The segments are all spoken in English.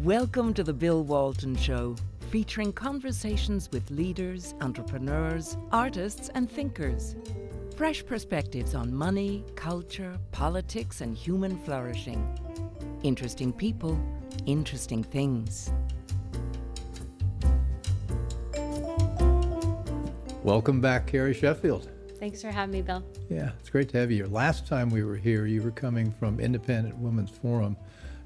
Welcome to the Bill Walton Show, featuring conversations with leaders, entrepreneurs, artists, and thinkers. Fresh perspectives on money, culture, politics, and human flourishing. Interesting people, interesting things. Welcome back, Carrie Sheffield. Thanks for having me, Bill. Yeah, it's great to have you here. Last time we were here, you were coming from Independent Women's Forum,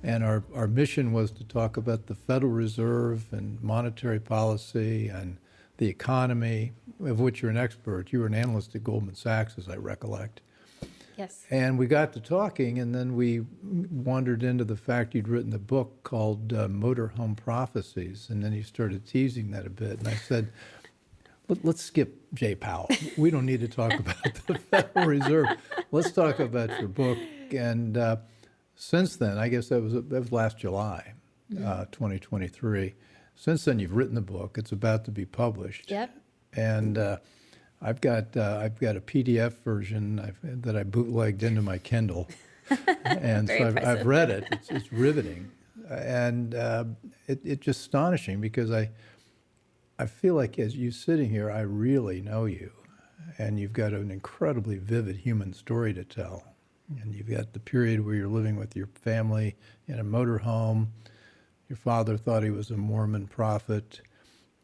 and our mission was to talk about the Federal Reserve and monetary policy and the economy, of which you're an expert. You were an analyst at Goldman Sachs, as I recollect. Yes. And we got to talking, and then we wandered into the fact you'd written a book called Motorhome Prophecies, and then you started teasing that a bit. And I said, let's skip Jay Powell. We don't need to talk about the Federal Reserve. Let's talk about your book. And since then, I guess that was last July, 2023. Since then, you've written the book. It's about to be published. Yep. And I've got a PDF version that I bootlegged into my Kindle, and so I've read it. It's riveting, and it's just astonishing because I feel like as you sitting here, I really know you, and you've got an incredibly vivid human story to tell. And you've got the period where you're living with your family in a motorhome. Your father thought he was a Mormon prophet.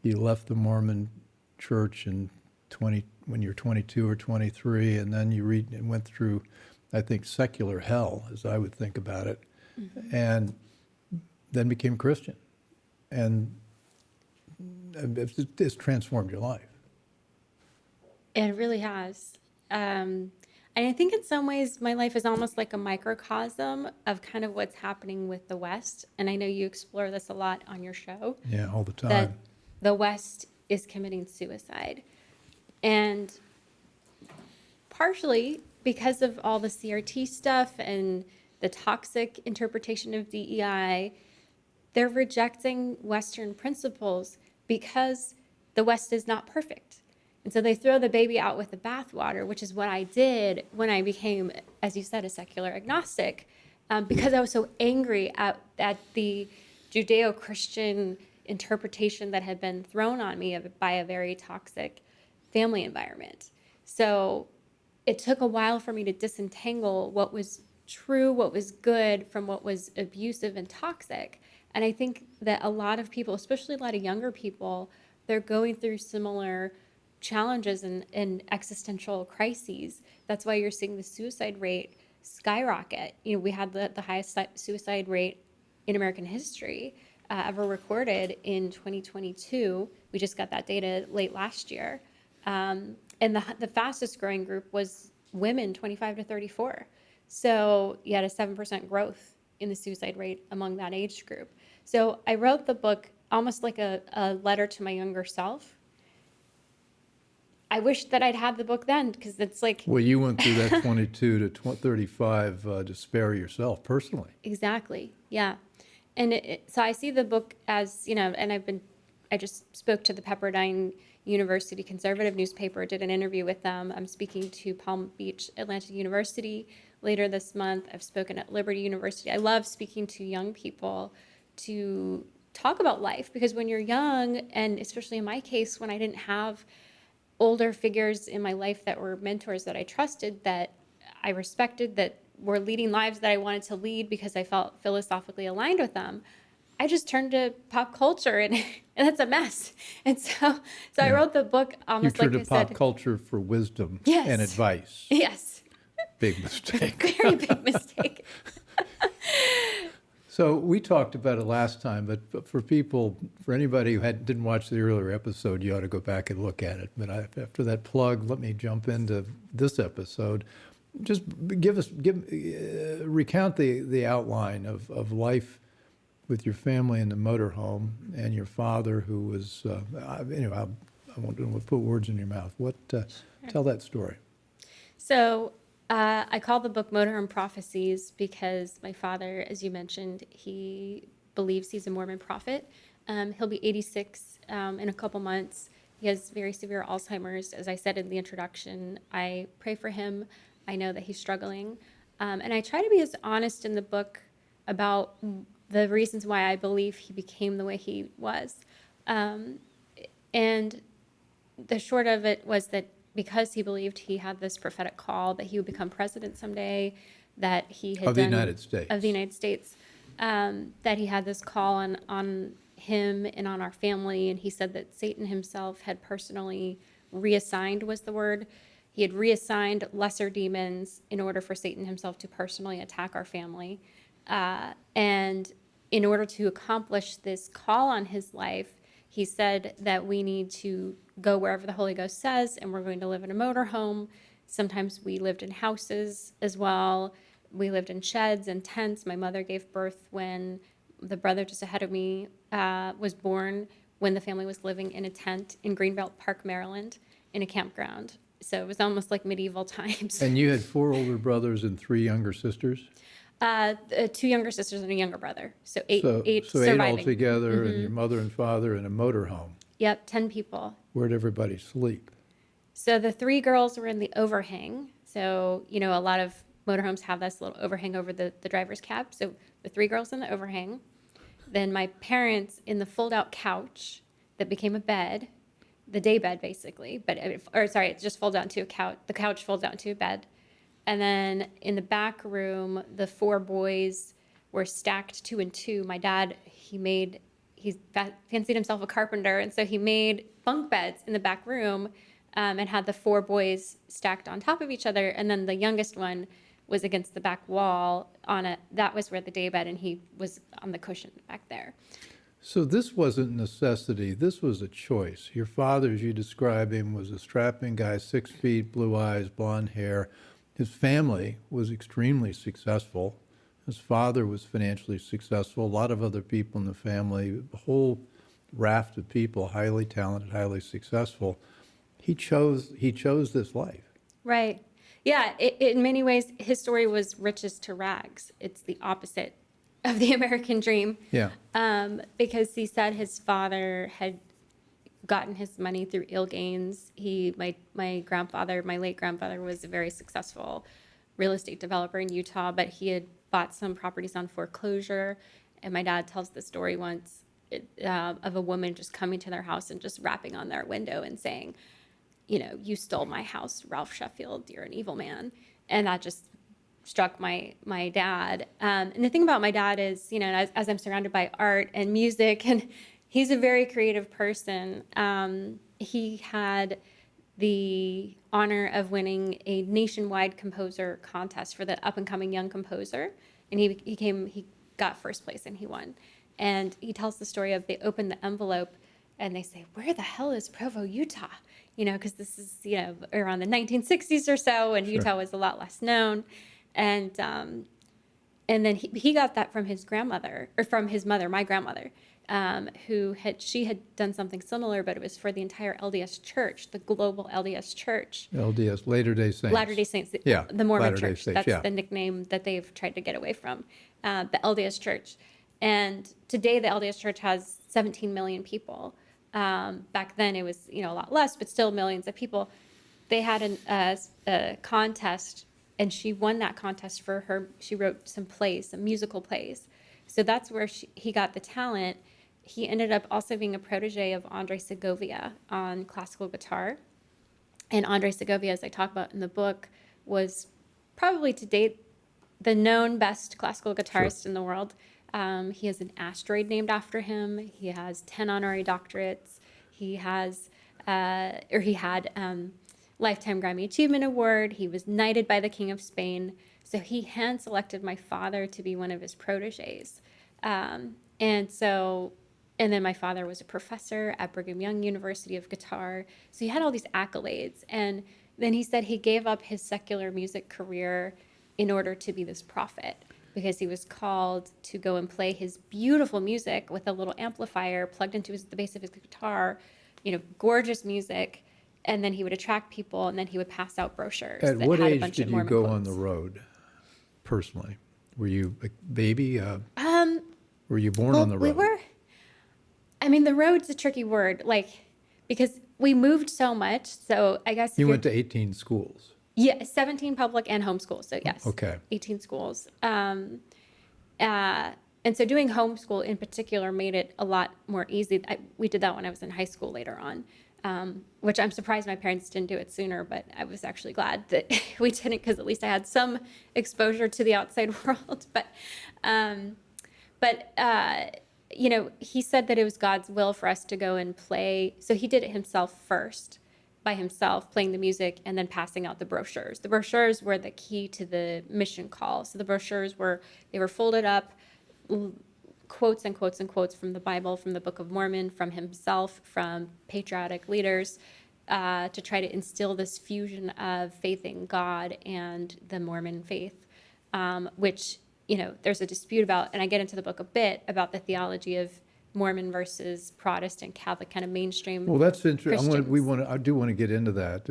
You left the Mormon church when you're 22 or 23, and then you went through, I think, secular hell, as I would think about it, and then became Christian. And it's transformed your life. It really has. And I think in some ways my life is almost like a microcosm of kind of what's happening with the West. And I know you explore this a lot on your show. Yeah, all the time. That the West is committing suicide. And partially because of all the CRT stuff and the toxic interpretation of DEI, they're rejecting Western principles because the West is not perfect. And so they throw the baby out with the bathwater, which is what I did when I became, as you said, a secular agnostic, because I was so angry at the Judeo-Christian interpretation that had been thrown on me by a very toxic family environment. So it took a while for me to disentangle what was true, what was good, from what was abusive and toxic. And I think that a lot of people, especially a lot of younger people, they're going through similar challenges and existential crises. That's why you're seeing the suicide rate skyrocket. You know, we had the highest suicide rate in American history ever recorded in 2022. We just got that data late last year. And the fastest growing group was women 25 to 34. So you had a 7% growth in the suicide rate among that age group. So I wrote the book almost like a letter to my younger self. I wish that I'd had the book then, because it's like... Well, you went through that 22 to 35 despair yourself personally. Exactly, yeah. And so I see the book as, you know, and I just spoke to the Pepperdine University conservative newspaper, did an interview with them. I'm speaking to Palm Beach Atlantic University later this month. I've spoken at Liberty University. I love speaking to young people to talk about life, because when you're young, and especially in my case, when I didn't have older figures in my life that were mentors that I trusted, that I respected, that were leading lives that I wanted to lead because I felt philosophically aligned with them, I just turned to pop culture, and that's a mess. And so I wrote the book almost like I said. You turned to pop culture for wisdom and advice. Yes. Big mistake. Very big mistake. So we talked about it last time, but for anybody who didn't watch the earlier episode, you ought to go back and look at it. But after that plug, let me jump into this episode. Just recount the outline of life with your family in the motorhome and your father, who was, anyway, I won't put words in your mouth. Sure. Tell that story. So I call the book Motorhome Prophecies because my father, as you mentioned, he believes he's a Mormon prophet. He'll be 86 in a couple months. He has very severe Alzheimer's. As I said in the introduction, I pray for him. I know that he's struggling. And I try to be as honest in the book about the reasons why I believe he became the way he was. And the short of it was that because he believed he had this prophetic call that he would become president someday, that he had Of the United States. Of the United States, that he had this call on him and on our family. And he said that Satan himself had personally reassigned, was the word. He had reassigned lesser demons in order for Satan himself to personally attack our family. And in order to accomplish this call on his life, he said that we need to go wherever the Holy Ghost says, and we're going to live in a motorhome. Sometimes we lived in houses as well. We lived in sheds and tents. My mother gave birth when the brother just ahead of me was born, when the family was living in a tent in Greenbelt Park, Maryland, in a campground. So it was almost like medieval times. And you had 4 older brothers and 3 younger sisters? 2 younger sisters and a younger brother. So eight So 8 surviving. altogether, and your mother and father in a motorhome. Yep, 10 people. Where'd everybody sleep? So the 3 girls were in the overhang. So, you know, a lot of motorhomes have this little overhang over the driver's cab. So the 3 girls in the overhang. Then my parents in the fold-out couch that became a bed, the day bed basically. It just folds out into a couch. The couch folds out into a bed. And then in the back room, the 4 boys were stacked 2 and 2. My dad, he fancied himself a carpenter, and so he made bunk beds in the back room, and had the 4 boys stacked on top of each other. And then the youngest one was against the back wall that was where the day bed, and he was on the cushion back there. So this wasn't necessity, this was a choice. Your father, as you describe him, was a strapping guy, 6 feet, blue eyes, blonde hair. His family was extremely successful. His father was financially successful. A lot of other people in the family, a whole raft of people, highly talented, highly successful. He chose this life. Right. Yeah. In many ways, his story was riches to rags. It's the opposite of the American dream. Yeah. Because he said his father had gotten his money through ill gains. My late grandfather was a very successful real estate developer in Utah, but he had bought some properties on foreclosure. And my dad tells the story once of a woman just coming to their house and just rapping on their window and saying, you know, "You stole my house, Ralph Sheffield, you're an evil man." And that just struck my dad. And the thing about my dad is, you know, as I'm surrounded by art and music, and he's a very creative person. He had the honor of winning a nationwide composer contest for the up-and-coming young composer, and he got first place and he won. And he tells the story of they open the envelope and they say, "Where the hell is Provo, Utah?" You know, because this is, you know, around the 1960s or so, and sure. Utah was a lot less known. And then he got that from his grandmother, or from his mother, my grandmother, she had done something similar, but it was for the entire LDS Church, the global LDS Church. LDS, Latter-day Saints. Latter-day Saints, yeah, the Mormon Latter-day Church. Saints, That's the nickname that they've tried to get away from, the LDS Church. And today the LDS Church has 17 million people. Back then it was, you know, a lot less, but still millions of people. They had a contest, and she won that contest for her. She wrote some musical plays. So that's where he got the talent. He ended up also being a protege of Andre Segovia on classical guitar. And Andre Segovia, as I talk about in the book, was probably to date the known best classical guitarist Sure. in the world. He has an asteroid named after him. He has 10 honorary doctorates. He had Lifetime Grammy Achievement Award. He was knighted by the King of Spain. So he hand-selected my father to be one of his proteges. And then my father was a professor at Brigham Young University of Guitar. So he had all these accolades. And then he said he gave up his secular music career in order to be this prophet, because he was called to go and play his beautiful music with a little amplifier plugged into the bass of his guitar, you know, gorgeous music. And then he would attract people, and then he would pass out brochures. At that what had a age bunch did of you Mormon go quotes. on the road, personally? Were you a baby? Were you born on the road? The road's a tricky word, because we moved so much. So I guess You went to 18 schools. Yeah, 17 public and homeschool. So yes. Okay. 18 schools. And so doing homeschool in particular made it a lot more easy. We did that when I was in high school later on, which I'm surprised my parents didn't do it sooner, but I was actually glad that we didn't, because at least I had some exposure to the outside world. You know, he said that it was God's will for us to go and play. So he did it himself first, by himself, playing the music and then passing out the brochures. The brochures were the key to the mission call. So the brochures were folded up, quotes and quotes and quotes from the Bible, from the Book of Mormon, from himself, from patriotic leaders, to try to instill this fusion of faith in God and the Mormon faith, which, you know, there's a dispute about, and I get into the book a bit about the theology of Mormon versus Protestant, Catholic, kind of mainstream. Well, that's interesting. Christians. I do want to get into that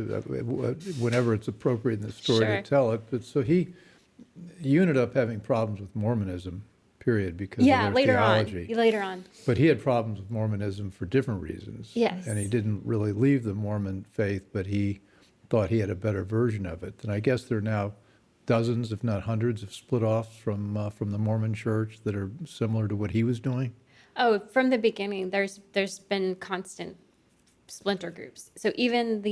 whenever it's appropriate in the story Sure. to tell it. But so you ended up having problems with Mormonism, period, because of their theology. Later on. But he had problems with Mormonism for different reasons. Yes. And he didn't really leave the Mormon faith, but he thought he had a better version of it. And I guess there are now dozens, if not hundreds, of split offs from the Mormon church that are similar to what he was doing. Oh, from the beginning, there's been constant splinter groups. So even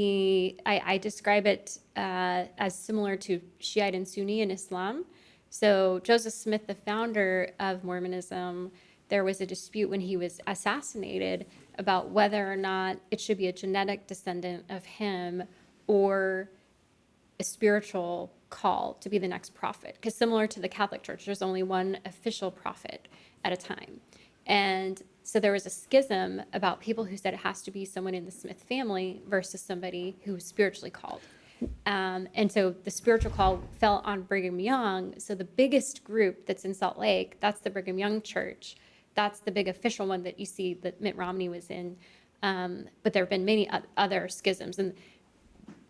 I describe it as similar to Shiite and Sunni in Islam. So Joseph Smith, the founder of Mormonism, there was a dispute when he was assassinated about whether or not it should be a genetic descendant of him or a spiritual call to be the next prophet. Because similar to the Catholic Church, there's only one official prophet at a time. And so there was a schism about people who said it has to be someone in the Smith family versus somebody who was spiritually called. And so the spiritual call fell on Brigham Young. So the biggest group that's in Salt Lake, that's the Brigham Young Church. That's the big official one that you see that Mitt Romney was in. But there have been many other schisms. And,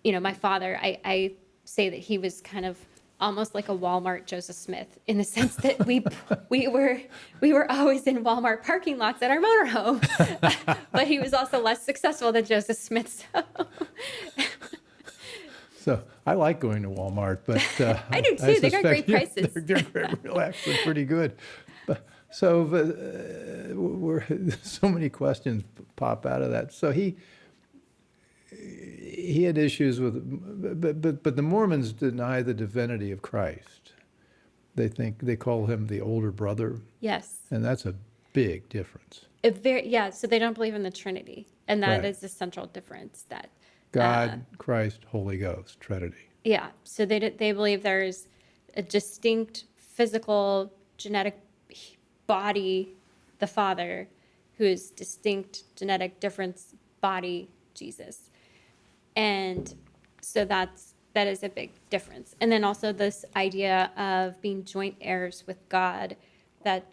you know, my father, I say that he was kind of almost like a Walmart Joseph Smith, in the sense that we were always in Walmart parking lots at our motorhome, but he was also less successful than Joseph Smith. So I like going to Walmart, but I do too. They got great prices. They're actually pretty good. But, so so many questions pop out of that. So he had issues with, but the Mormons deny the divinity of Christ. They call him the older brother. Yes. And that's a big difference. So they don't believe in the Trinity, and that Right. is the central difference. That God, Christ, Holy Ghost, Trinity. Yeah, so they believe there's a distinct physical genetic body, the Father, who is distinct genetic difference body, Jesus. And so that is a big difference. And then also this idea of being joint heirs with God, that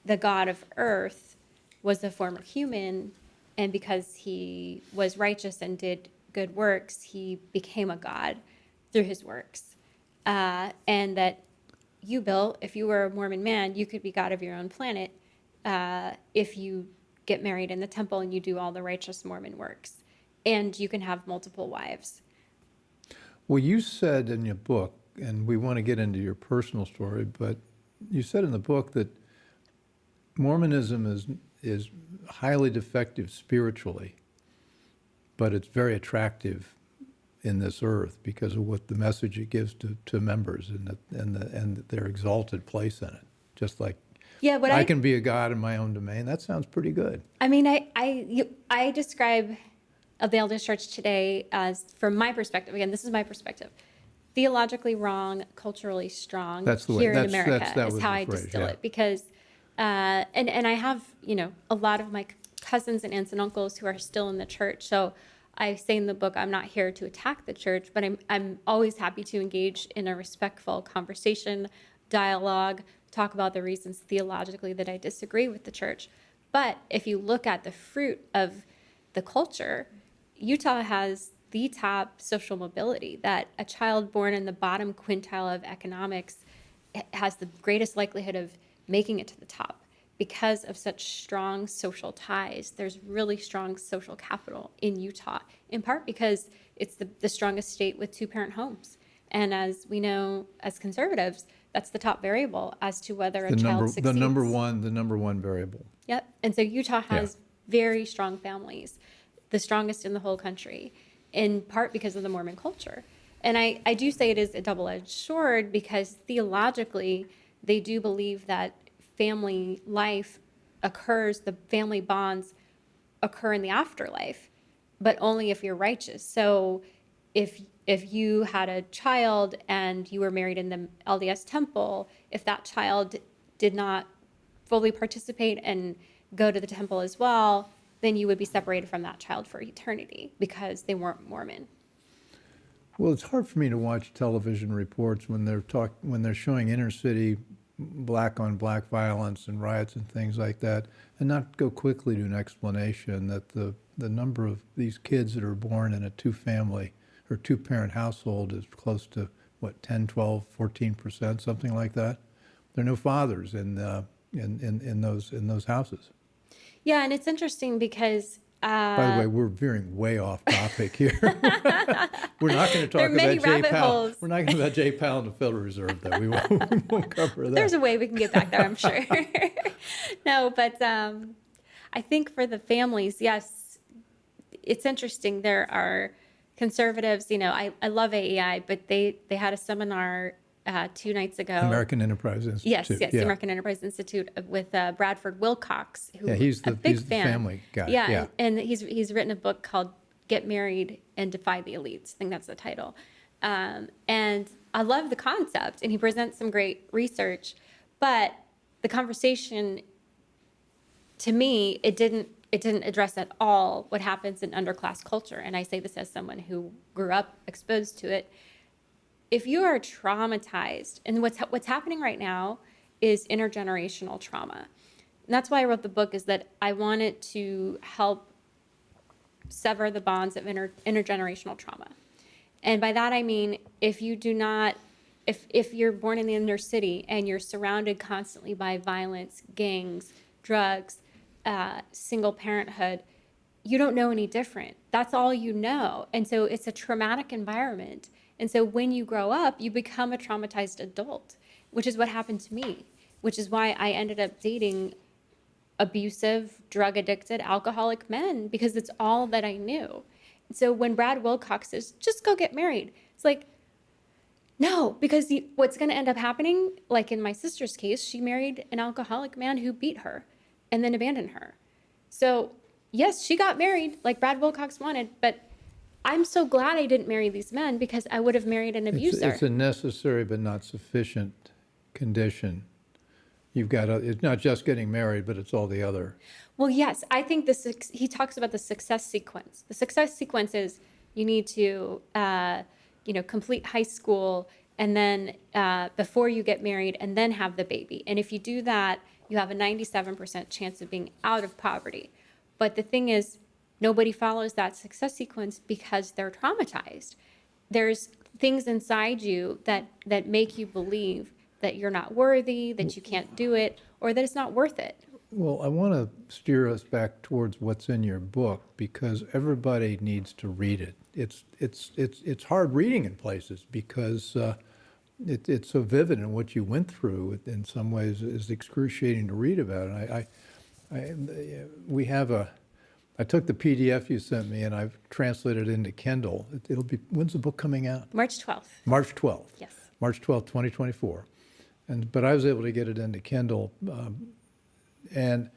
the God of earth was a former human, and because he was righteous and did good works, he became a God through his works. And that you, Bill, if you were a Mormon man, you could be God of your own planet if you get married in the temple and you do all the righteous Mormon works. And you can have multiple wives. Well, you said in your book, and we want to get into your personal story, but you said in the book that Mormonism is highly defective spiritually, but it's very attractive in this earth because of what the message it gives to members and their exalted place in it. Just like I can be a god in my own domain. That sounds pretty good. I mean, I describe the LDS Church today as, from my perspective, again, this is my perspective, theologically wrong, culturally strong. That's the way, here in America that is was how the I phrase, distill yeah. it, because and I have, you know, a lot of my cousins and aunts and uncles who are still in the church. So I say in the book, I'm not here to attack the church, but I'm always happy to engage in a respectful conversation, dialogue, talk about the reasons theologically that I disagree with the church. But if you look at the fruit of the culture, Utah has the top social mobility, that a child born in the bottom quintile of economics has the greatest likelihood of making it to the top because of such strong social ties. There's really strong social capital in Utah, in part because it's the strongest state with two-parent homes. And as we know, as conservatives, That's the top variable as to whether a The child number, succeeds. the number one variable. Yep. And so Utah Yeah. has very strong families, the strongest in the whole country, in part because of the Mormon culture. And I do say it is a double-edged sword because theologically, they do believe that family life occurs, the family bonds occur in the afterlife, but only if you're righteous. So if you had a child and you were married in the LDS temple, if that child did not fully participate and go to the temple as well, then you would be separated from that child for eternity because they weren't Mormon. Well, it's hard for me to watch television reports when they're showing inner city black on black violence and riots and things like that, and not go quickly to an explanation that the number of these kids that are born in a two-family or two-parent household is close to, what, 10, 12, 14%, something like that. There are no fathers in those houses. Yeah, and it's interesting because By the way, we're veering way off topic here. We're not going to there are talk many about Jay rabbit Powell. holes. We're not going to talk about Jay Powell and the Federal Reserve, though. We won't cover that. There's a way we can get back there, I'm sure. No, but I think for the families, yes, it's interesting. There are conservatives, I love AEI, but they had a seminar 2 nights ago. American Enterprise Institute. Yes, Yeah. the American Enterprise Institute with Bradford Wilcox, who He's a big the fan. family guy. Yeah, and he's written a book called "Get Married and Defy the Elites." I think that's the title. And I love the concept, and he presents some great research, but the conversation, to me, it didn't address at all what happens in underclass culture. And I say this as someone who grew up exposed to it. If you are traumatized, and what's happening right now is intergenerational trauma. And that's why I wrote the book, is that I wanted to help sever the bonds of intergenerational trauma. And by that I mean, if you're born in the inner city and you're surrounded constantly by violence, gangs, drugs, single parenthood, you don't know any different. That's all you know. And so it's a traumatic environment. And so when you grow up, you become a traumatized adult, which is what happened to me, which is why I ended up dating abusive, drug-addicted, alcoholic men, because it's all that I knew. So when Brad Wilcox says, just go get married, it's like, no, because what's going to end up happening, like in my sister's case, she married an alcoholic man who beat her and then abandoned her. So yes, she got married like Brad Wilcox wanted, but I'm so glad I didn't marry these men, because I would have married an abuser. It's a necessary but not sufficient condition. It's not just getting married, but it's all the other. Well, yes, I think he talks about the success sequence. The success sequence is you need to, complete high school, and then before you get married, and then have the baby. And if you do that, you have a 97% chance of being out of poverty. But the thing is, nobody follows that success sequence because they're traumatized. There's things inside you that make you believe that you're not worthy, that you can't do it, or that it's not worth it. Well, I want to steer us back towards what's in your book, because everybody needs to read it. It's hard reading in places because it's so vivid, and what you went through in some ways is excruciating to read about. And I took the PDF you sent me and I've translated it into Kindle. When's the book coming out? March 12th. March 12th. Yes. March 12th, 2024. But I was able to get it into Kindle. And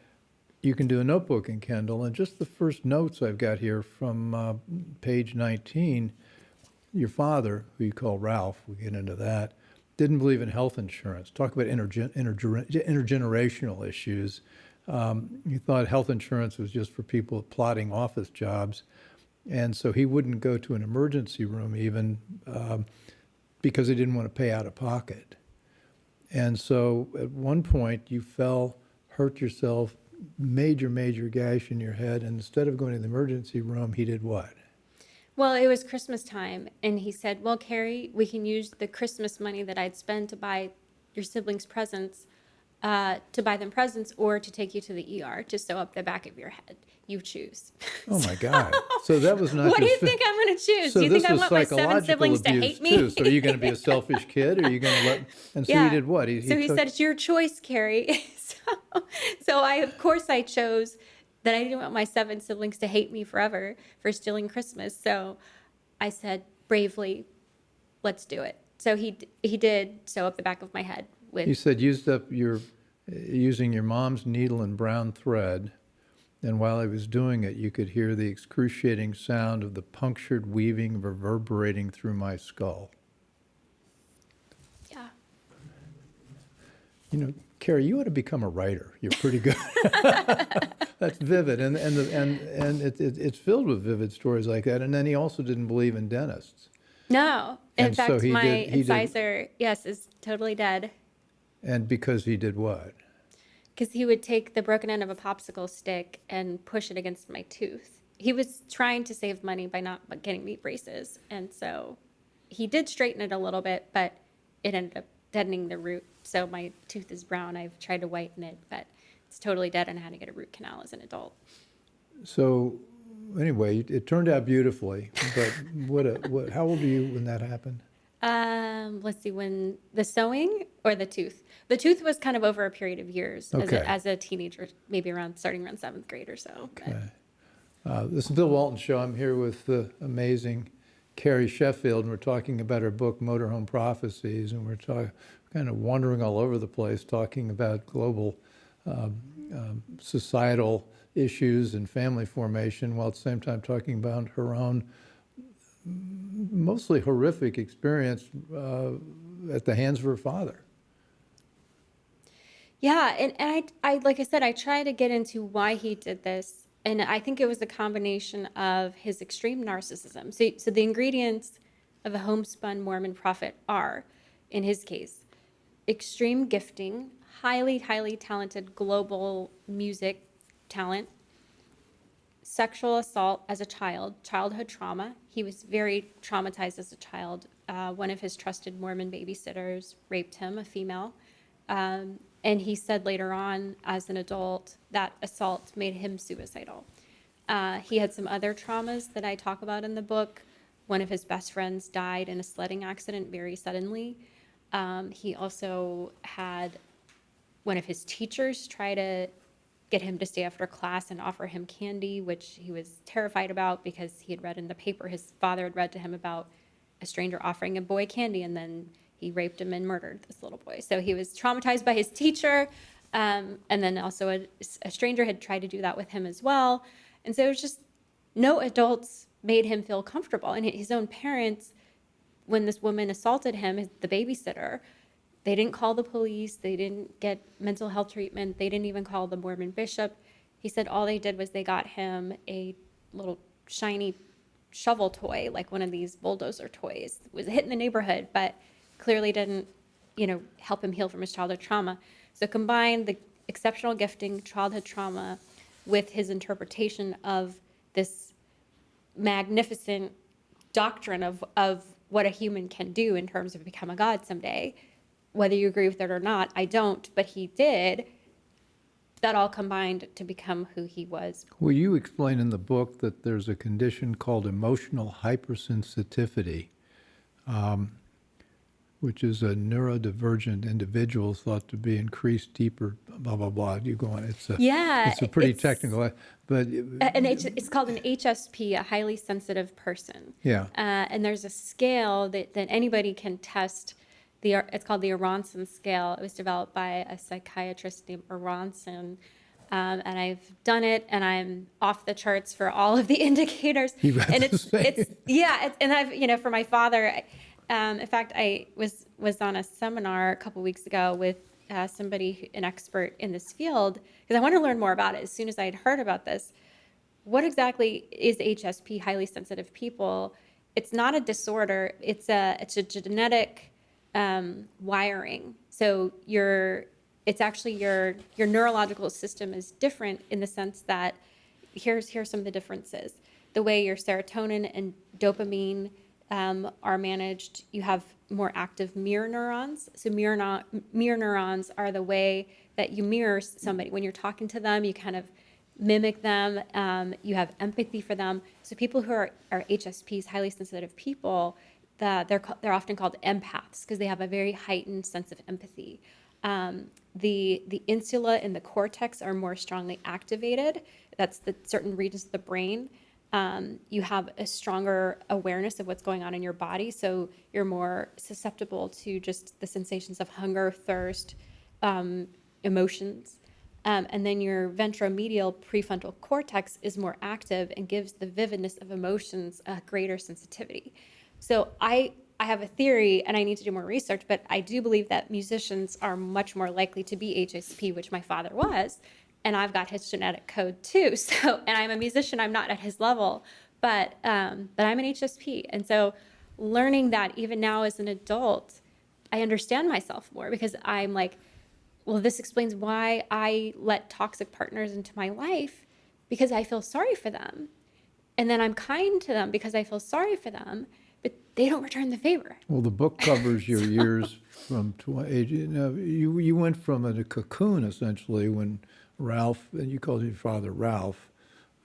you can do a notebook in Kindle. And just the first notes I've got here from page 19, your father, who you call Ralph, we'll get into that, didn't believe in health insurance. Talk about intergenerational issues. He thought health insurance was just for people plodding office jobs. And so he wouldn't go to an emergency room even because he didn't want to pay out of pocket. And so at one point you fell, hurt yourself, major gash in your head, and instead of going to the emergency room, he did what? Well, it was Christmas time, and he said, well, Carrie, we can use the Christmas money that I'd spend to buy your siblings presents to buy them presents or to take you to the ER to sew up the back of your head. You choose. Oh my God! So that was not. What do just you think I'm going to choose? So Do you this think I was want my 7 psychological siblings to abuse hate me? too. So are you going to be a selfish kid, or are you going to let? And so Yeah. he did what? So he took, said, it's your choice, Carrie. So of course I chose that I didn't want my 7 siblings to hate me forever for stealing Christmas. So I said, bravely, let's do it. So he did sew up the back of my head with. He said using your mom's needle and brown thread. And while I was doing it, you could hear the excruciating sound of the punctured weaving reverberating through my skull. Yeah. You know, Carrie, you ought to become a writer. You're pretty good. That's vivid, and it's filled with vivid stories like that. And then he also didn't believe in dentists. No. In And so fact, he my did- he did- incisor, yes, is totally dead. And because he did what? Because he would take the broken end of a popsicle stick and push it against my tooth. He was trying to save money by not getting me braces. And so he did straighten it a little bit, but it ended up deadening the root. So my tooth is brown. I've tried to whiten it, but it's totally dead, and I had to get a root canal as an adult. So anyway, it turned out beautifully. But how old were you when that happened? Let's see, when the sewing or the tooth? The tooth was kind of over a period of years Okay. as a teenager, maybe starting around 7th grade or so. But- Okay. This is Bill Walton Show. I'm here with the amazing Carrie Sheffield, and we're talking about her book, Motorhome Prophecies, and we're kind of wandering all over the place, talking about global societal issues and family formation, while at the same time talking about her own mostly horrific experience at the hands of her father. Yeah, and I like I said, I try to get into why he did this, and I think it was a combination of his extreme narcissism. So the ingredients of a homespun Mormon prophet are, in his case, extreme gifting, highly, highly talented global music talent, sexual assault as a child, childhood trauma. He was very traumatized as a child. One of his trusted Mormon babysitters raped him, a female. And he said later on, as an adult, that assault made him suicidal. He had some other traumas that I talk about in the book. One of his best friends died in a sledding accident very suddenly. He also had one of his teachers try to get him to stay after class and offer him candy, which he was terrified about because he had read in the paper, his father had read to him about a stranger offering a boy candy, and then he raped him and murdered this little boy. So he was traumatized by his teacher, and then also a stranger had tried to do that with him as well. And so it was just no adults made him feel comfortable. And his own parents, when this woman assaulted him, the babysitter, they didn't call the police. They didn't get mental health treatment. They didn't even call the Mormon bishop. He said all they did was they got him a little shiny shovel toy, like one of these bulldozer toys. It was a hit in the neighborhood, but clearly didn't, help him heal from his childhood trauma. So combine the exceptional gifting, childhood trauma, with his interpretation of this magnificent doctrine of what a human can do in terms of become a god someday. Whether you agree with it or not, I don't, but he did. That all combined to become who he was. Well, you explain in the book that there's a condition called emotional hypersensitivity, which is a neurodivergent individual thought to be increased, deeper, blah, blah, blah. You go on. It's a pretty technical, but... It's called an HSP, a highly sensitive person. Yeah. And there's a scale that anybody can test. It's called the Aronson scale. It was developed by a psychiatrist named Aronson. And I've done it, and I'm off the charts for all of the indicators. And I've for my father, in fact, I was on a seminar a couple weeks ago with somebody, an expert in this field, because I wanted to learn more about it. As soon as I had heard about this, what exactly is HSP, highly sensitive people? It's not a disorder. It's a genetic wiring. So it's actually your neurological system is different in the sense that here's some of the differences. The way your serotonin and dopamine are managed, you have more active mirror neurons. So mirror neurons are the way that you mirror somebody. When you're talking to them, you kind of mimic them. You have empathy for them. So people who are HSPs, highly sensitive people, they're often called empaths because they have a very heightened sense of empathy. The insula and the cortex are more strongly activated. That's the certain regions of the brain. You have a stronger awareness of what's going on in your body, so you're more susceptible to just the sensations of hunger, thirst, emotions. And then your ventromedial prefrontal cortex is more active and gives the vividness of emotions a greater sensitivity. So I have a theory, and I need to do more research, but I do believe that musicians are much more likely to be HSP, which my father was, and I've got his genetic code too. So, and I'm a musician, I'm not at his level, but I'm an HSP. And so learning that even now as an adult, I understand myself more because I'm like, well, this explains why I let toxic partners into my life, because I feel sorry for them. And then I'm kind to them because I feel sorry for them, but they don't return the favor. Well, the book covers your years from age. You went from a cocoon essentially when Ralph, and you called your father Ralph,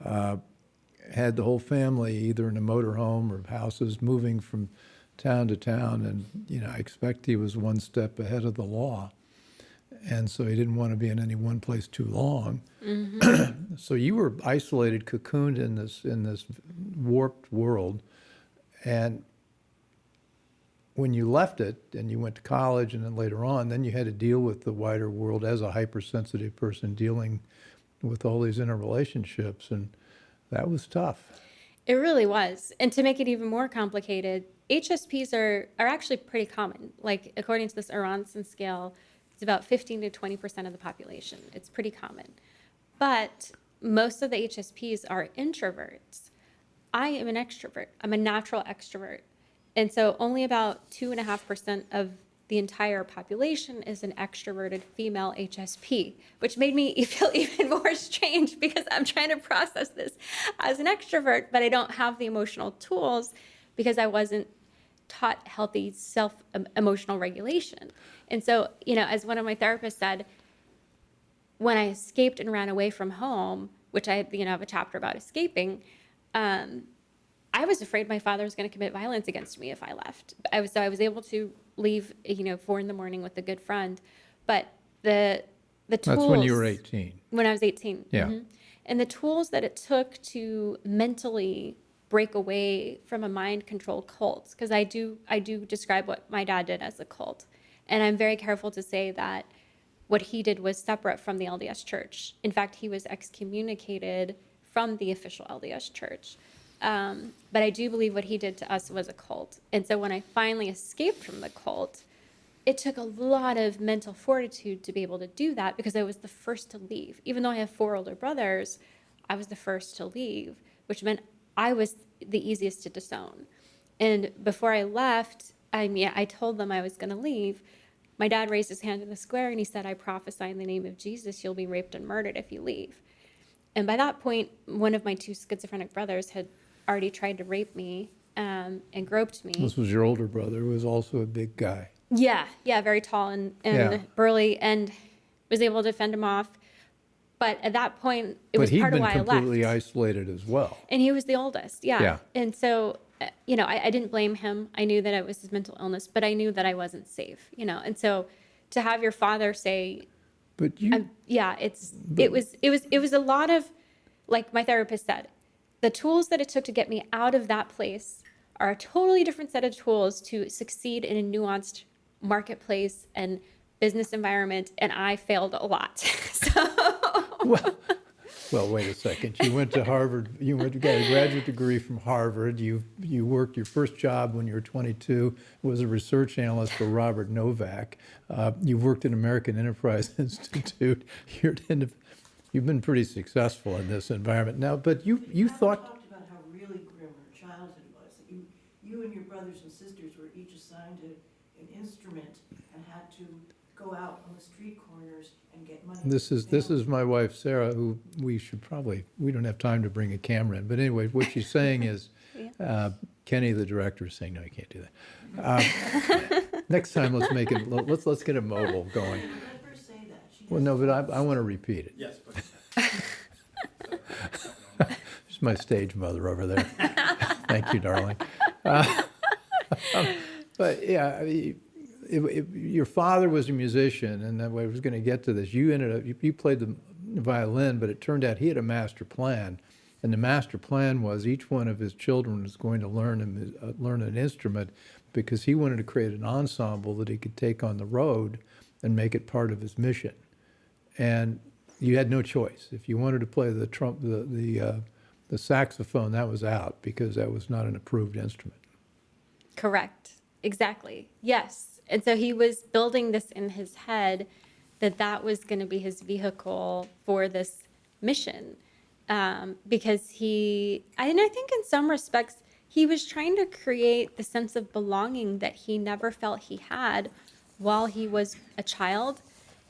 had the whole family either in a motorhome or houses moving from town to town, and I expect he was one step ahead of the law, and so he didn't want to be in any one place too long. Mm-hmm. So you were isolated, cocooned in this warped world, and when you left it and you went to college and then later on, then you had to deal with the wider world as a hypersensitive person dealing with all these interrelationships, and that was tough. It really was. And to make it even more complicated, HSPs are actually pretty common. Like according to this Aronson scale, it's about 15 to 20% of the population. It's pretty common. But most of the HSPs are introverts. I am an extrovert. I'm a natural extrovert. And so only about 2.5% of the entire population is an extroverted female HSP, which made me feel even more strange because I'm trying to process this as an extrovert, but I don't have the emotional tools because I wasn't taught healthy self-emotional regulation. And so, as one of my therapists said, when I escaped and ran away from home, which I have a chapter about escaping, I was afraid my father was going to commit violence against me if I left. So I was able to leave, 4 a.m. with a good friend. But the tools... That's when you were 18. When I was 18. Yeah. Mm-hmm. And the tools that it took to mentally break away from a mind control cult, because I do describe what my dad did as a cult. And I'm very careful to say that what he did was separate from the LDS Church. In fact, he was excommunicated from the official LDS Church. But I do believe what he did to us was a cult. And so when I finally escaped from the cult, it took a lot of mental fortitude to be able to do that because I was the first to leave. Even though I have 4 older brothers, I was the first to leave, which meant I was the easiest to disown. And before I left, I told them I was going to leave. My dad raised his hand in the square and he said, "I prophesy in the name of Jesus, you'll be raped and murdered if you leave." And by that point, one of my 2 schizophrenic brothers had already tried to rape me and groped me. This was your older brother, who was also a big guy. Yeah, very tall and burly, and was able to fend him off. But at that point, it was part of why I left. But he'd been completely isolated as well. And he was the oldest, yeah. And so, I didn't blame him. I knew that it was his mental illness, but I knew that I wasn't safe, And so to have your father say... But you... it was a lot of, like my therapist said, the tools that it took to get me out of that place are a totally different set of tools to succeed in a nuanced marketplace and business environment, and I failed a lot. Well, wait a second. You went to Harvard. You got a graduate degree from Harvard. You worked your first job when you were 22 was a research analyst for Robert Novak. You worked at American Enterprise Institute. You've been pretty successful in this environment now. But you thought... talked about how really grim her childhood was. That you and your brothers and sisters were each assigned an instrument and had to go out on the street corners and get money. This is my wife, Sarah, who we don't have time to bring a camera in. But anyway, what she's saying is, Kenny, the director, is saying, no, you can't do Next time, let's get a mobile going. Let her say that. She Well, no, but I want to repeat it. Yes, but She's my stage mother over there. Thank you, darling. But yeah, I mean, your father was a musician, and that way I was going to get to this. You played the violin, but it turned out he had a master plan, and the master plan was each one of his children was going to learn an instrument because he wanted to create an ensemble that he could take on the road and make it part of his mission. And you had no choice. If you wanted to play the saxophone, that was out because that was not an approved instrument. Correct. Exactly. Yes. And so he was building this in his head that was going to be his vehicle for this mission. Because I think in some respects, he was trying to create the sense of belonging that he never felt he had while he was a child,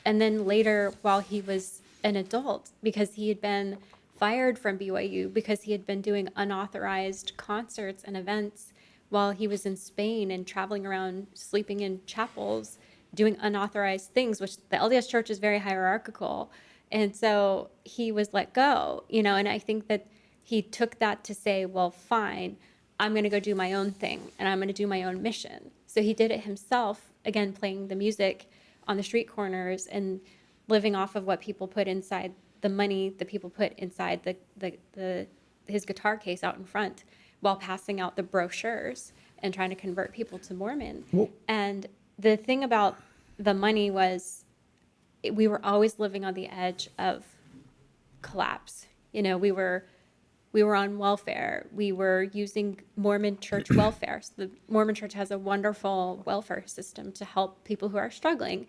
and then later while he was an adult, because he had been fired from BYU because he had been doing unauthorized concerts and events while he was in Spain and traveling around, sleeping in chapels, doing unauthorized things, which the LDS Church is very hierarchical. And so he was let go, and I think that he took that to say, well, fine, I'm going to go do my own thing and I'm going to do my own mission. So he did it himself, again, playing the music on the street corners and living off of what people put inside the money that people put inside his guitar case out in front, while passing out the brochures and trying to convert people to Mormon. Well, And the thing about the money was we were always living on the edge of collapse. We were on welfare. We were using Mormon church welfare. So the Mormon church has a wonderful welfare system to help people who are struggling.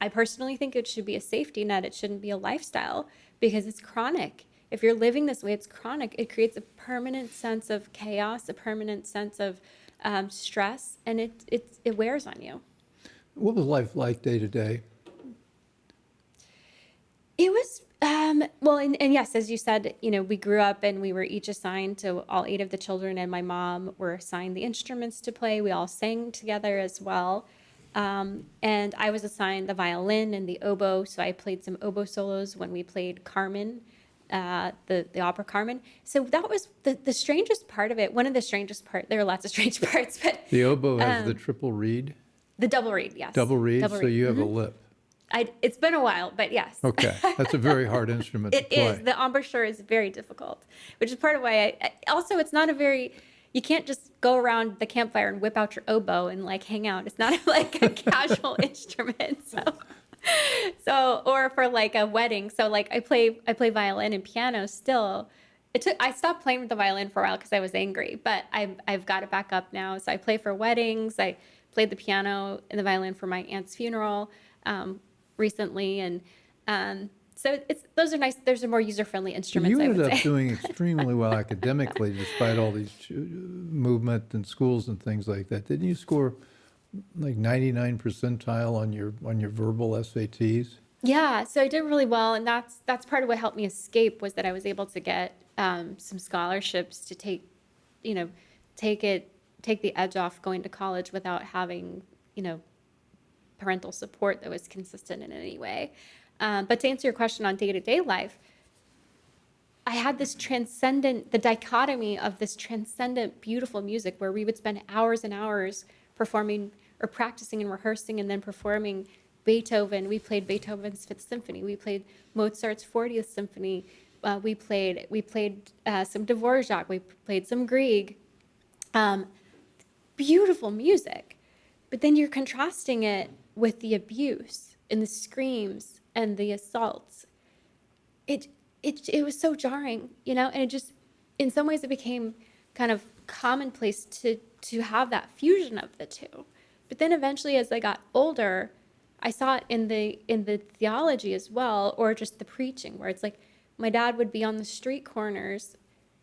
I personally think it should be a safety net. It shouldn't be a lifestyle because it's chronic. If you're living this way, it's chronic. It creates a permanent sense of chaos, a permanent sense of stress, and it wears on you. what was life like day to day? It was, well, and yes, as you said, we grew up and we were each assigned to all 8 of the children, and my mom were assigned the instruments to play. We all sang together as well. And I was assigned the violin and the oboe, so I played some oboe solos when we played Carmen, the opera Carmen. So that was the strangest part of it. One of the strangest parts, there are lots of strange parts, but The oboe has the triple reed? the double reed, yes. Double reed, Double so reed. you have a lip. It's been a while, but yes. Okay, that's a very hard instrument to It play. is. The embouchure is very difficult, which is part of why also it's not you can't just go around the campfire and whip out your oboe and hang out. It's not like a casual instrument. So, or for a wedding. So I play violin and piano still. I stopped playing with the violin for a while because I was angry, but I've got it back up now. So I play for weddings. I played the piano and the violin for my aunt's funeral recently, and so those are nice. Those are more user-friendly instruments. You I ended would up say. doing extremely well academically, despite all these movement and schools and things like that. Didn't you score 99 percentile on your verbal SATs? Yeah, so I did really well, and that's part of what helped me escape was that I was able to get some scholarships to take the edge off going to college without having parental support that was consistent in any way. But to answer your question on day-to-day life, I had this the dichotomy of this transcendent, beautiful music where we would spend hours and hours performing or practicing and rehearsing and then performing Beethoven. We played Beethoven's Fifth Symphony. We played Mozart's 40th Symphony. We played some Dvorak. We played some Grieg. Beautiful music. But then you're contrasting it with the abuse and the screams and the assaults. It was so jarring, and it just, in some ways, it became kind of commonplace to have that fusion of the two. But then eventually, as I got older, I saw it in the theology as well, or just the preaching, where it's my dad would be on the street corners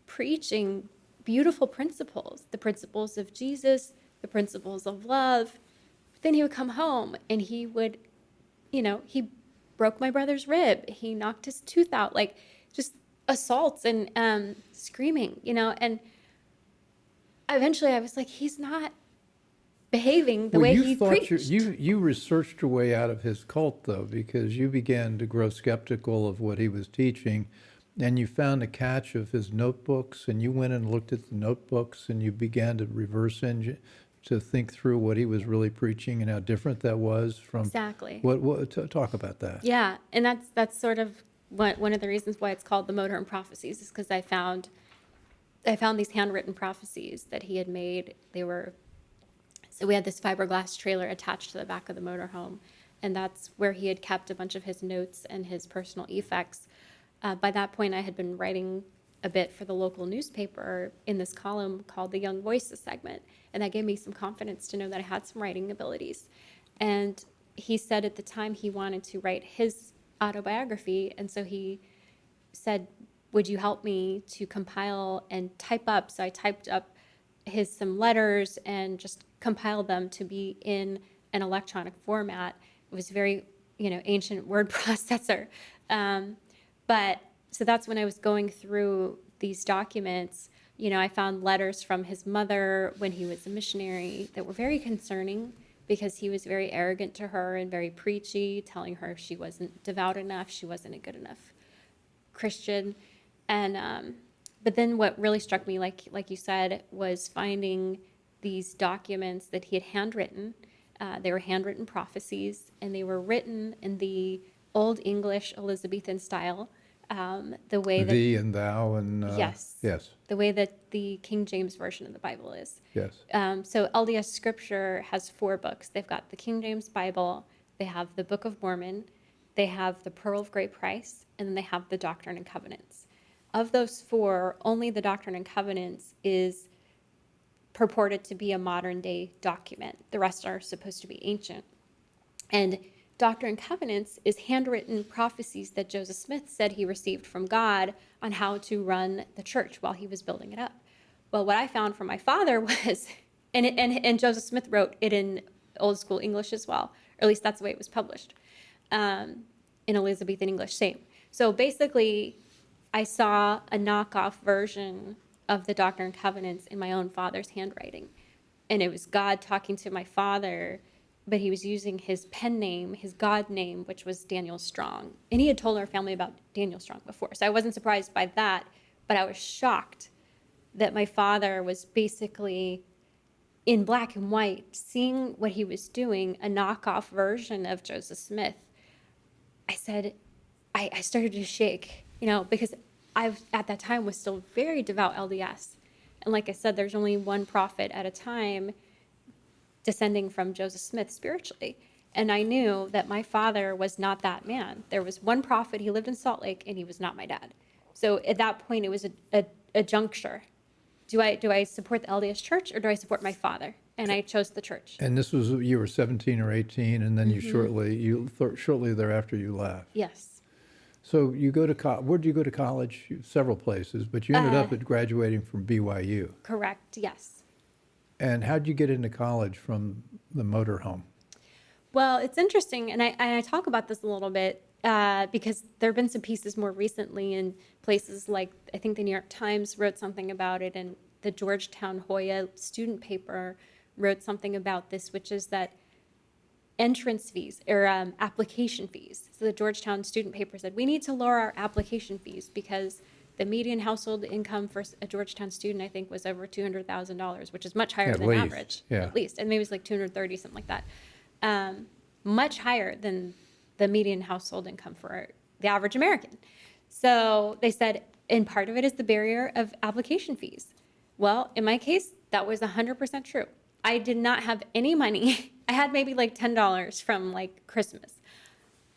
preaching beautiful principles, the principles of Jesus, the principles of love. But then he would come home and he would, he broke my brother's rib. He knocked his tooth out, just assaults and screaming, and eventually I was like, he's not behaving the Well, way you he thought preached. you researched your way out of his cult, though, because you began to grow skeptical of what he was teaching, and you found a catch of his notebooks, and you went and looked at the notebooks, and you began to reverse engine to think through what he was really preaching and how different that was from Exactly. talk about that. Yeah, and that's sort of one of the reasons why it's called the Motorhome Prophecies, is because I found these handwritten prophecies that he had made. So we had this fiberglass trailer attached to the back of the motorhome, and that's where he had kept a bunch of his notes and his personal effects. By that point, I had been writing a bit for the local newspaper in this column called the Young Voices segment, and that gave me some confidence to know that I had some writing abilities. And he said at the time he wanted to write his autobiography, and so he said, would you help me to compile and type up? So I typed up some letters and just compiled them to be in an electronic format. It was very, ancient word processor. But so that's when I was going through these documents. I found letters from his mother when he was a missionary that were very concerning, because he was very arrogant to her and very preachy, telling her she wasn't devout enough, she wasn't a good enough Christian. And but then what really struck me, like you said, was finding these documents that he had handwritten. They were handwritten prophecies, and they were written in the Old English Elizabethan style, the way that Thee and thou and yes, the way that the King James version of the Bible is. yes. So LDS Scripture has 4 books. They've got the King James Bible, they have the Book of Mormon, they have the Pearl of Great Price, and then they have the Doctrine and Covenants. Of those 4, only the Doctrine and Covenants is purported to be a modern day document. The rest are supposed to be ancient. And Doctrine and Covenants is handwritten prophecies that Joseph Smith said he received from God on how to run the church while he was building it up. Well, what I found from my father was, and Joseph Smith wrote it in old school English as well, or at least that's the way it was published, in Elizabethan English, same. So basically, I saw a knockoff version of the Doctrine and Covenants in my own father's handwriting. And it was God talking to my father, but he was using his pen name, his God name, which was Daniel Strong. And he had told our family about Daniel Strong before, so I wasn't surprised by that, but I was shocked that my father was basically in black and white, seeing what he was doing, a knockoff version of Joseph Smith. I said, I started to shake, because I, at that time, was still very devout LDS. And like I said, there's only one prophet at a time descending from Joseph Smith spiritually. And I knew that my father was not that man. There was one prophet, he lived in Salt Lake, and he was not my dad. So at that point, it was a juncture. Do I support the LDS church, or do I support my father? And I chose the church. And this was, you were 17 or 18, and then you shortly thereafter you left. Yes. So you go to where did you go to college? Several places, but you ended up at graduating from BYU. Correct, yes. And how'd you get into college from the motorhome? Well, it's interesting, and I talk about this a little bit because there have been some pieces more recently in places like, I think the New York Times wrote something about it, and the Georgetown Hoya student paper wrote something about this, which is that entrance fees or application fees. So the Georgetown student paper said, we need to lower our application fees because the median household income for a Georgetown student, I think, was over $200,000, which is much higher than average, at least. And maybe it's like 230, something like that. Much higher than the median household income for the average American. So they said, and part of it is the barrier of application fees. Well, in my case, that was 100% true. I did not have any money. I had maybe like $10 from like Christmas.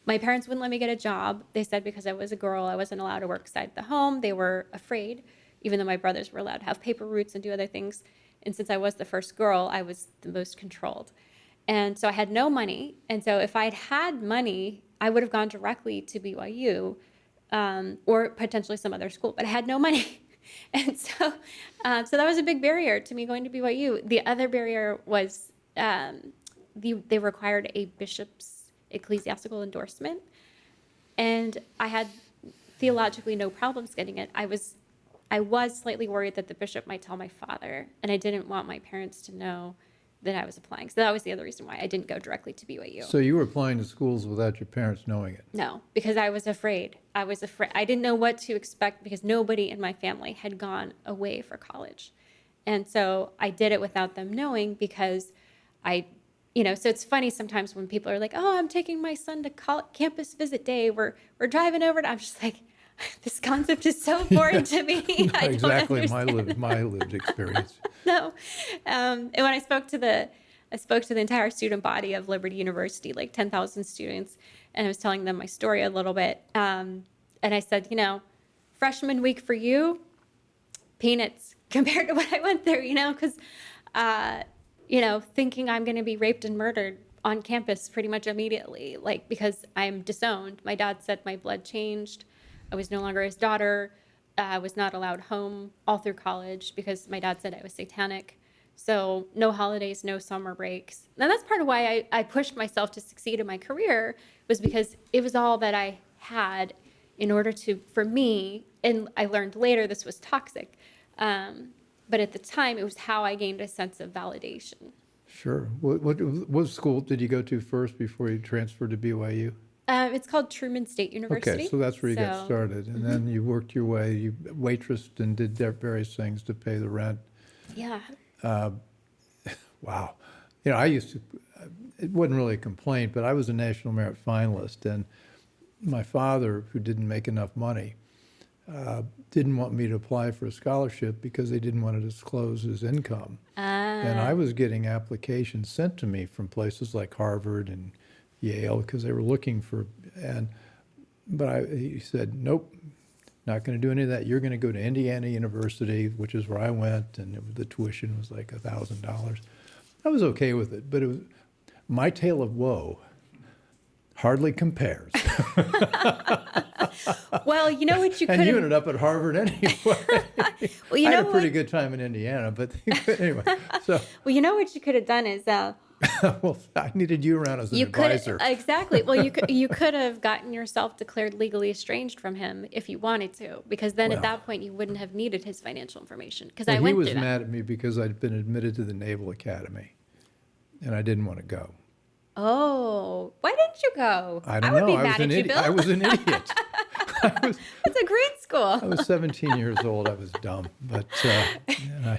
My parents wouldn't let me get a job. They said because I was a girl, I wasn't allowed to work outside the home. They were afraid, even though my brothers were allowed to have paper routes and do other things. And since I was the first girl, I was the most controlled. And so I had no money. And so if I'd had money, I would have gone directly to BYU or potentially some other school, but I had no money. And so that was a big barrier to me going to BYU. The other barrier was they required a bishop's ecclesiastical endorsement. And I had theologically no problems getting it. I was slightly worried that the bishop might tell my father, and I didn't want my parents to know that I was applying. So that was the other reason why I didn't go directly to BYU. So you were applying to schools without your parents knowing it? No, because I was afraid. I didn't know what to expect because nobody in my family had gone away for college. And so I did it without them knowing because so it's funny sometimes when people are like, oh, I'm taking my son to campus visit day. We're driving over. I'm just like, this concept is so foreign to me. Not exactly my lived experience. No. And when I spoke to the entire student body of Liberty University, like 10,000 students, and I was telling them my story a little bit. And I said, freshman week for you, peanuts compared to what I went through, because, thinking I'm going to be raped and murdered on campus pretty much immediately, because I'm disowned. My dad said my blood changed. I was no longer his daughter. I was not allowed home all through college because my dad said I was satanic. So no holidays, no summer breaks. And that's part of why I pushed myself to succeed in my career, was because it was all that I had in order for me, and I learned later this was toxic. But at the time, it was how I gained a sense of validation. Sure. What school did you go to first before you transferred to BYU? It's called Truman State University. Okay, so that's where you got started. And then you worked your way, you waitressed and did various things to pay the rent. Yeah. Wow. I used to, it wasn't really a complaint, but I was a National Merit finalist. And my father, who didn't make enough money, didn't want me to apply for a scholarship because they didn't want to disclose his income. And I was getting applications sent to me from places like Harvard and Yale because they were looking for, but he said, nope, not going to do any of that. You're going to go to Indiana University, which is where I went, and the tuition was like $1,000. I was okay with it, but it was my tale of woe hardly compares. Well, you know what you could. And you ended up at Harvard anyway. Well, I had a pretty good time in Indiana, but anyway. So. Well, you know what you could have done is. Well, I needed you around as an advisor. Exactly. Well, you could have gotten yourself declared legally estranged from him if you wanted to, because then at that point you wouldn't have needed his financial information. Because I went through that. He was mad at me because I'd been admitted to the Naval Academy, and I didn't want to go. Oh, why didn't you go? I don't know. I would be mad at you, Bill. I was an idiot. It's a great school. I was 17 years old. I was dumb, but you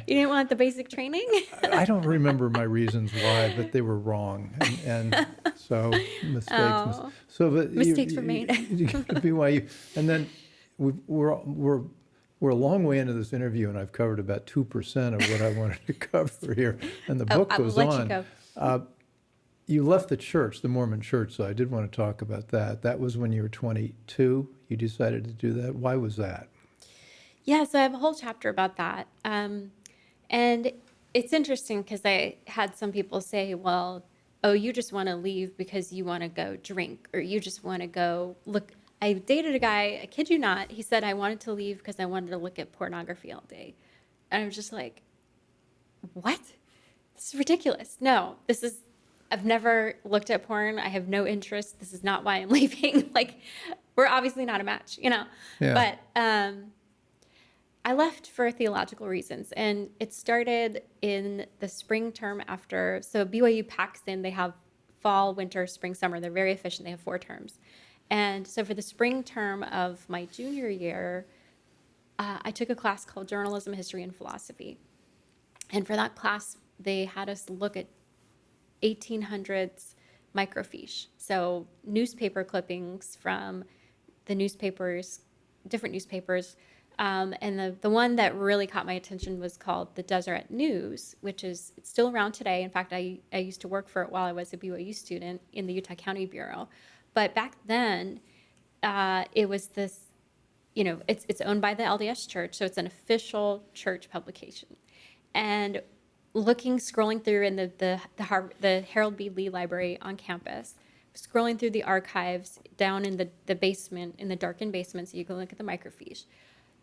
didn't want the basic training. I don't remember my reasons why, but they were wrong, and so mistakes. Oh. Mistakes were made. BYU, and then we're a long way into this interview, and I've covered about 2% of what I wanted to cover here, and the book goes on. You go. You left the church, the Mormon church, so I did want to talk about that. That was when you were 22. You decided to do that. Why was that? Yeah, so I have a whole chapter about that. And it's interesting because I had some people say, well, oh, you just want to leave because you want to go drink, or you just want to go look. I dated a guy, I kid you not, he said I wanted to leave because I wanted to look at pornography all day. And I was just like, what? This is ridiculous. No, I've never looked at porn. I have no interest. This is not why I'm leaving. We're obviously not a match, Yeah. But I left for theological reasons. And it started in the spring term after. So BYU Paxton, they have fall, winter, spring, summer. They're very efficient. They have 4 terms. And so for the spring term of my junior year, I took a class called Journalism, History, and Philosophy. And for that class, they had us look at 1800s microfiche. So newspaper clippings from the newspapers, different newspapers. And the one that really caught my attention was called the Deseret News, which it's still around today. In fact, I used to work for it while I was a BYU student in the Utah County Bureau. But back then, it was this, it's owned by the LDS Church, so it's an official church publication. And scrolling through in the Harold B. Lee Library on campus, scrolling through the archives down in the basement, in the darkened basement, so you can look at the microfiche.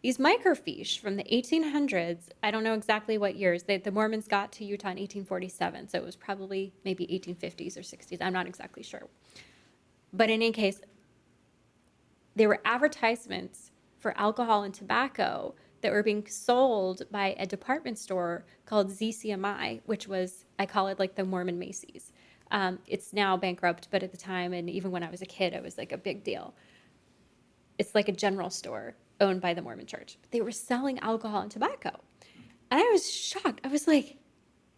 These microfiche from the 1800s, I don't know exactly what years, the Mormons got to Utah in 1847, so it was probably maybe 1850s or 60s, I'm not exactly sure. But in any case, there were advertisements for alcohol and tobacco that were being sold by a department store called ZCMI, which was I call it like the Mormon Macy's. It's now bankrupt, but at the time, and even when I was a kid, it was like a big deal. It's like a general store owned by the Mormon church. They were selling alcohol and tobacco. And I was shocked. I was like,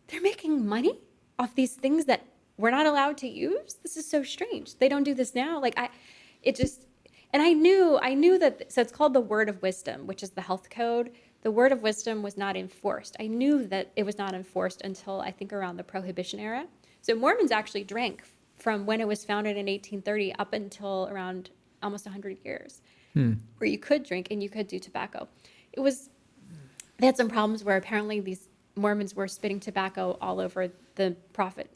they're making money off these things that we're not allowed to use? This is so strange. They don't do this now. And I knew that, so it's called the Word of Wisdom, which is the health code. The Word of Wisdom was not enforced. I knew that it was not enforced until I think around the Prohibition era. So Mormons actually drank from when it was founded in 1830 up until around almost 100 years, where you could drink and you could do tobacco. They had some problems where apparently these Mormons were spitting tobacco all over the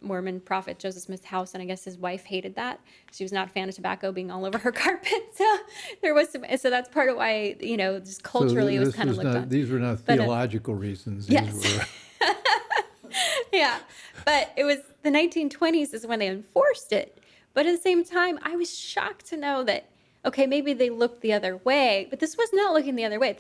Mormon prophet Joseph Smith's house, and I guess his wife hated that. She was not a fan of tobacco being all over her carpet. So that's part of why, just culturally it was kind of looked on. These were not theological reasons. Yes. These were... Yeah, but it was the 1920s is when they enforced it. But at the same time, I was shocked to know that, okay, maybe they looked the other way, but this was not looking the other way.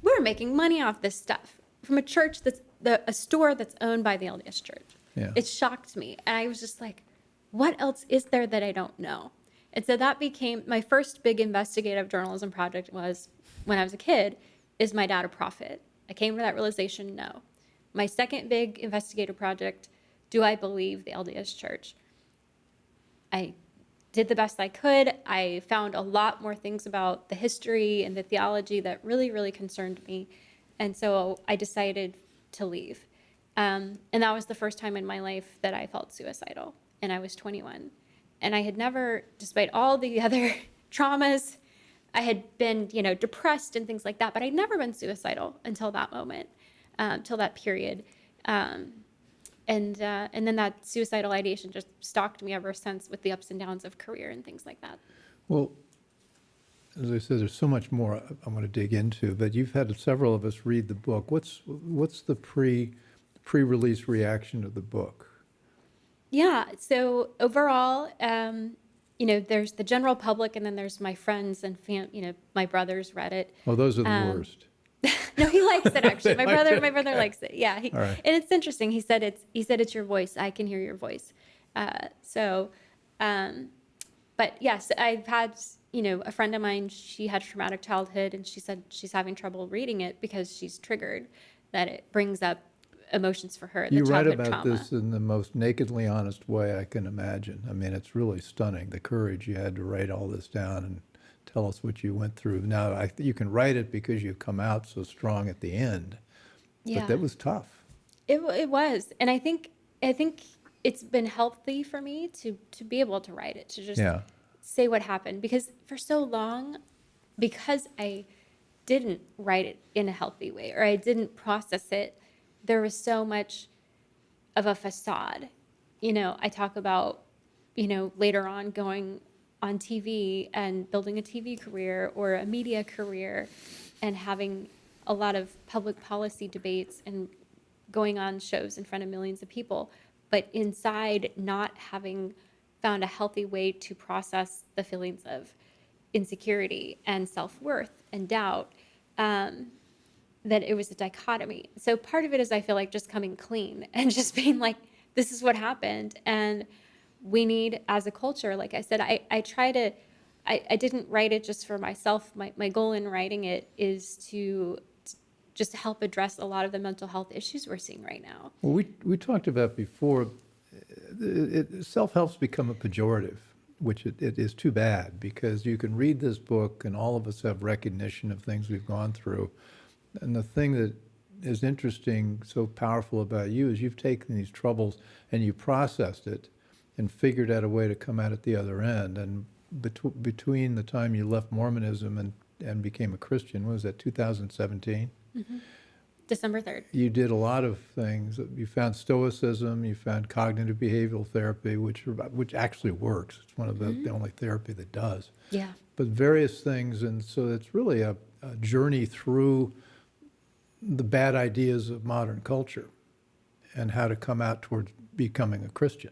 We're making money off this stuff from a church a store that's owned by the LDS Church. Yeah. It shocked me. And I was just like, what else is there that I don't know? And so that became my first big investigative journalism project was when I was a kid, is my dad a prophet? I came to that realization, no. My second big investigative project, do I believe the LDS Church? I did the best I could. I found a lot more things about the history and the theology that really, really concerned me. And so I decided to leave. And that was the first time in my life that I felt suicidal. And I was 21. And I had never, despite all the other traumas, I had been, depressed and things like that, but I'd never been suicidal until that moment, till that period. And then that suicidal ideation just stalked me ever since with the ups and downs of career and things like that. Well, as I said, there's so much more I want to dig into, but you've had several of us read the book. What's the pre-release reaction to the book? Yeah, so overall, there's the general public, and then there's my friends and my brothers read it. Oh, those are the worst. No, he likes it actually. My brother likes it. Yeah, All right. And it's interesting. He said it's your voice. I can hear your voice. But yes, I've had a friend of mine. She had a traumatic childhood, and she said she's having trouble reading it because she's triggered, that it brings up emotions for her. You write about trauma. this in the most nakedly honest way I can imagine. I mean, it's really stunning, the courage you had to write all this down and tell us what you went through. Now, you can write it because you come out so strong at the end, Yeah. but that was tough. It was, and I think it's been healthy for me to be able to write it, to just say what happened, because for so long, because I didn't write it in a healthy way, or I didn't process it, there was so much of a facade. I talk about, later on going on TV and building a TV career or a media career and having a lot of public policy debates and going on shows in front of millions of people, but inside not having found a healthy way to process the feelings of insecurity and self-worth and doubt, that it was a dichotomy. So part of it is, I feel like, just coming clean and just being like, this is what happened. And we need, as a culture, like I said, I didn't write it just for myself. My goal in writing it is to just help address a lot of the mental health issues we're seeing right now. Well, we talked about before, self-help's become a pejorative, which it is too bad, because you can read this book and all of us have recognition of things we've gone through. And the thing that is interesting, so powerful about you, is you've taken these troubles and you processed it and figured out a way to come out at the other end. And between the time you left Mormonism and became a Christian, what was that, 2017? Mm-hmm. December 3rd. You did a lot of things. You found Stoicism, you found cognitive behavioral therapy, which actually works. It's one of the only therapy that does. Yeah. But various things, and so it's really a journey through the bad ideas of modern culture and how to come out towards becoming a Christian.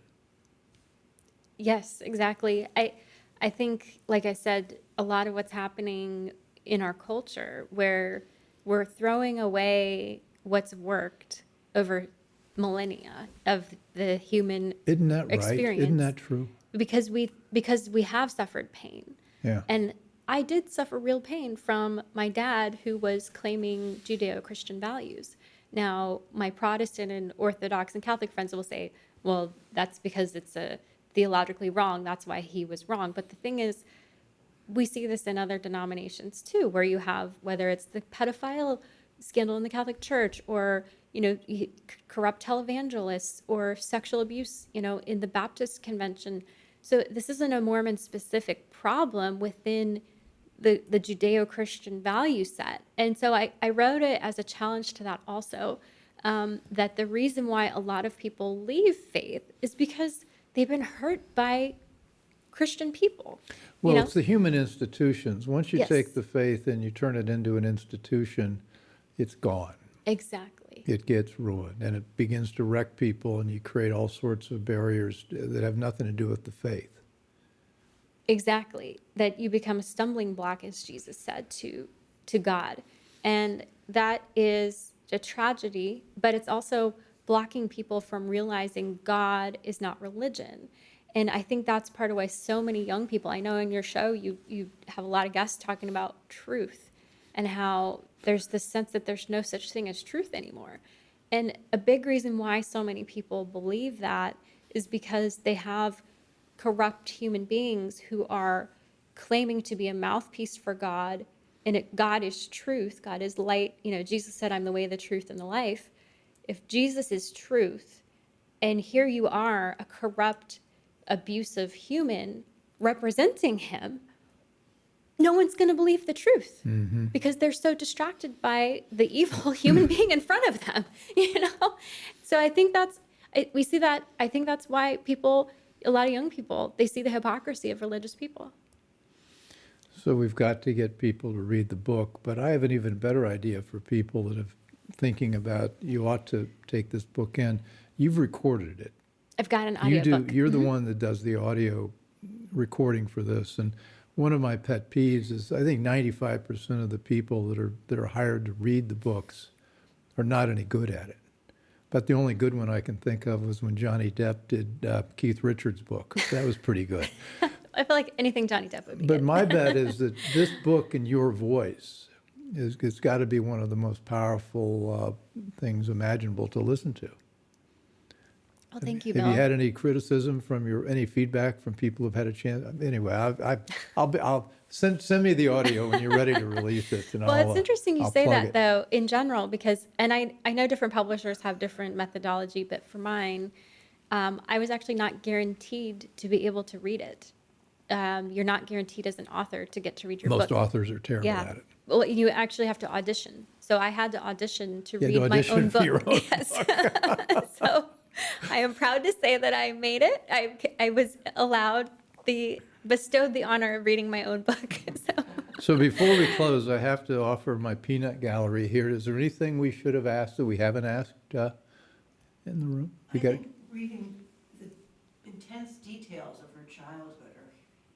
Yes, exactly. I think, like I said, a lot of what's happening in our culture, where we're throwing away what's worked over millennia of the human Isn't that right? experience. Isn't that true? Because we have suffered pain. Yeah. And I did suffer real pain from my dad, who was claiming Judeo-Christian values. Now, my Protestant and Orthodox and Catholic friends will say, well, that's because it's theologically wrong. That's why he was wrong. But the thing is, we see this in other denominations too, where you have, whether it's the pedophile scandal in the Catholic Church, or corrupt televangelists, or sexual abuse, in the Baptist convention. So this isn't a Mormon-specific problem within the Judeo-Christian value set. And so I wrote it as a challenge to that also, that the reason why a lot of people leave faith is because they've been hurt by Christian people. Well, it's the human institutions. Once you Yes. take the faith and you turn it into an institution, it's gone. Exactly. It gets ruined, and it begins to wreck people, and you create all sorts of barriers that have nothing to do with the faith. Exactly. That you become a stumbling block, as Jesus said, to God. And that is a tragedy, but it's also blocking people from realizing God is not religion. And I think that's part of why so many young people, I know in your show, you have a lot of guests talking about truth and how there's this sense that there's no such thing as truth anymore. And a big reason why so many people believe that is because they have corrupt human beings who are claiming to be a mouthpiece for God, and God is truth, God is light. Jesus said, I'm the way, the truth, and the life. If Jesus is truth, and here you are, a corrupt, abusive human representing him, no one's going to believe the truth because they're so distracted by the evil human being in front of them, So I think we see that. I think that's why a lot of young people, they see the hypocrisy of religious people. So we've got to get people to read the book, but I have an even better idea for people that are thinking about, you ought to take this book in. You've recorded it. I've got an audiobook. You're the one that does the audio recording for this. And one of my pet peeves is I think 95% of the people that are hired to read the books are not any good at it. But the only good one I can think of was when Johnny Depp did Keith Richards' book. That was pretty good. I feel like anything Johnny Depp would be But good. my bet is that this book in your voice it's got to be one of the most powerful things imaginable to listen to. Well, thank you, Bill. Have you had any criticism any feedback from people who've had a chance? Anyway, I'll send me the audio when you're ready to release it. And Well, it's interesting you I'll say plug that, it. though, in general, because, and I know different publishers have different methodology, but for mine, I was actually not guaranteed to be able to read it. You're not guaranteed as an author to get to read your Most book. authors are terrible at it. Well, you actually have to audition. So I had to audition to You had read to my audition own for book. your own Yes. So I am proud to say that I made it. I was bestowed the honor of reading my own book. So before we close, I have to offer my peanut gallery here. Is there anything we should have asked that we haven't asked in the room? I think reading the intense details of her childhood are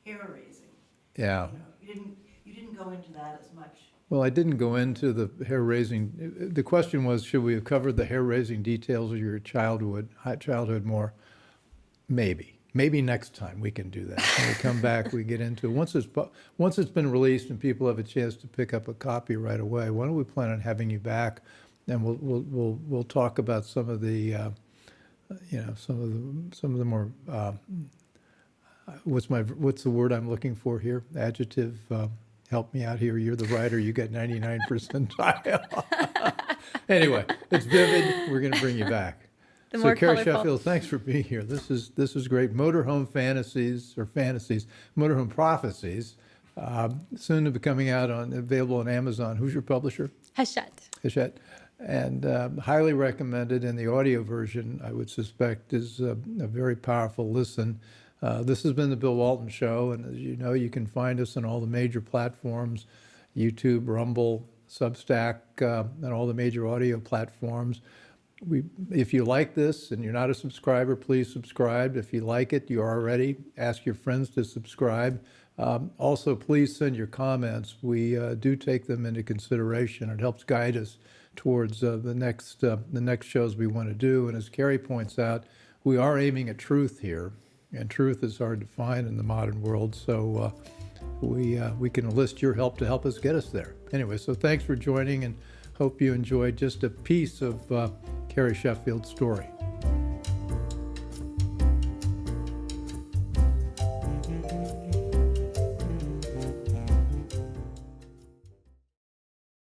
hair-raising. Yeah. You didn't go into that as much. Well, I didn't go into the hair-raising. The question was, should we have covered the hair-raising details of your childhood more? Maybe. Maybe next time we can do that. When we come back, we get into it. Once it's been released and people have a chance to pick up a copy right away, why don't we plan on having you back, and we'll talk about some of the some of the more what's the word I'm looking for here? Adjective. Help me out here. You're the writer. You got 99 percentile. Anyway, it's vivid. We're going to bring you back. So Carrie Sheffield, thanks for being here. This is great. Motorhome Fantasies, Motorhome Prophecies, soon to be coming out available on Amazon. Who's your publisher? Hachette. And highly recommended. And the audio version, I would suspect, is a very powerful listen. This has been the Bill Walton Show, and as you know, you can find us on all the major platforms, YouTube, Rumble, Substack, and all the major audio platforms. If you like this and you're not a subscriber, please subscribe. If you like it, you are already. Ask your friends to subscribe. Also, please send your comments. We do take them into consideration. It helps guide us towards the next shows we want to do. And as Carrie points out, we are aiming at truth here, and truth is hard to find in the modern world. So we can enlist your help to help us get us there. Anyway, so thanks for joining, and hope you enjoyed just a piece of Carrie Sheffield's story.